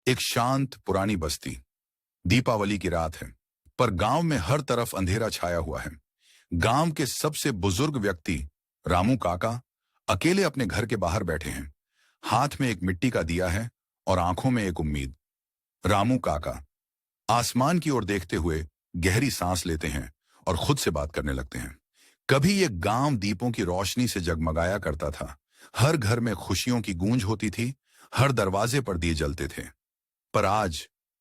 एक शांत पुरानी बस्ती। दीपावली की रात है, पर गांव में हर तरफ अंधेरा छाया हुआ है। गांव के सबसे बुजुर्ग व्यक्ति रामू काका अकेले अपने घर के बाहर बैठे हैं। हाथ में एक मिट्टी का दिया है और आंखों में एक उम्मीद। रामू काका आसमान की ओर देखते हुए गहरी सांस लेते हैं और खुद से बात करने लगते हैं। कभी ये गांव दीपों की रोशनी से जगमगाया करता था। हर घर में खुशियों की गूंज होती थी, हर दरवाजे पर दिए जलते थे। पर आज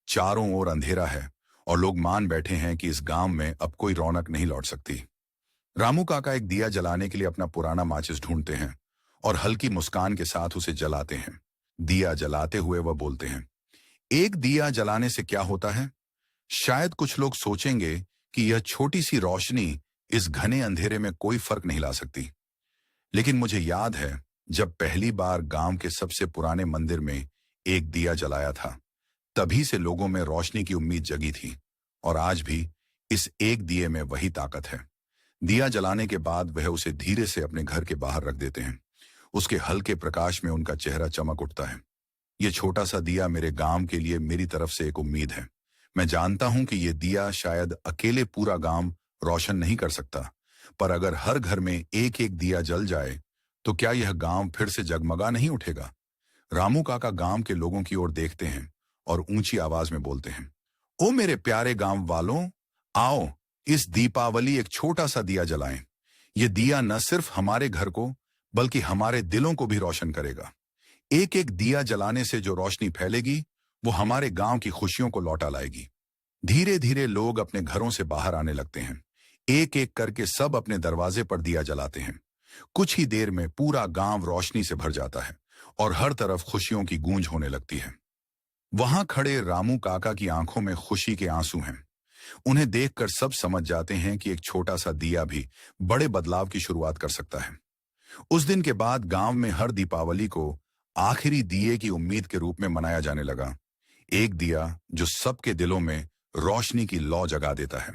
चारों ओर अंधेरा है और लोग मान बैठे हैं कि इस गांव में अब कोई रौनक नहीं लौट सकती। रामू काका एक दिया जलाने के लिए अपना पुराना माचिस ढूंढते हैं और हल्की मुस्कान के साथ उसे जलाते हैं। दिया जलाते हुए वह बोलते हैं, एक दिया जलाने से क्या होता है? शायद कुछ लोग सोचेंगे कि यह छोटी सी रोशनी इस घने अंधेरे में कोई फर्क नहीं ला सकती। लेकिन मुझे याद है, जब पहली बार गांव के सबसे पुराने मंदिर में एक दिया जलाया था, तभी से लोगों में रोशनी की उम्मीद जगी थी। और आज भी इस एक दिए में वही ताकत है। दिया जलाने के बाद वह उसे धीरे से अपने घर के बाहर रख देते हैं। उसके हल्के प्रकाश में उनका चेहरा चमक उठता है। यह छोटा सा दिया मेरे गांव के लिए मेरी तरफ से एक उम्मीद है। मैं जानता हूं कि यह दिया शायद अकेले पूरा गांव रोशन नहीं कर सकता, पर अगर हर घर में एक एक दिया जल जाए तो क्या यह गांव फिर से जगमगा नहीं उठेगा? रामू काका गांव के लोगों की ओर देखते हैं और ऊंची आवाज में बोलते हैं, ओ मेरे प्यारे गांव वालों, आओ इस दीपावली एक छोटा सा दिया जलाएं। यह दिया न सिर्फ हमारे घर को बल्कि हमारे दिलों को भी रोशन करेगा। एक एक दिया जलाने से जो रोशनी फैलेगी वो हमारे गांव की खुशियों को लौटा लाएगी। धीरे धीरे लोग अपने घरों से बाहर आने लगते हैं। एक एक करके सब अपने दरवाजे पर दिया जलाते हैं। कुछ ही देर में पूरा गांव रोशनी से भर जाता है और हर तरफ खुशियों की गूंज होने लगती है। वहां खड़े रामू काका की आंखों में खुशी के आंसू हैं। उन्हें देखकर सब समझ जाते हैं कि एक छोटा सा दिया भी बड़े बदलाव की शुरुआत कर सकता है। उस दिन के बाद गांव में हर दीपावली को आखिरी दिए की उम्मीद के रूप में मनाया जाने लगा। एक दिया जो सबके दिलों में रोशनी की लौ जगा देता है।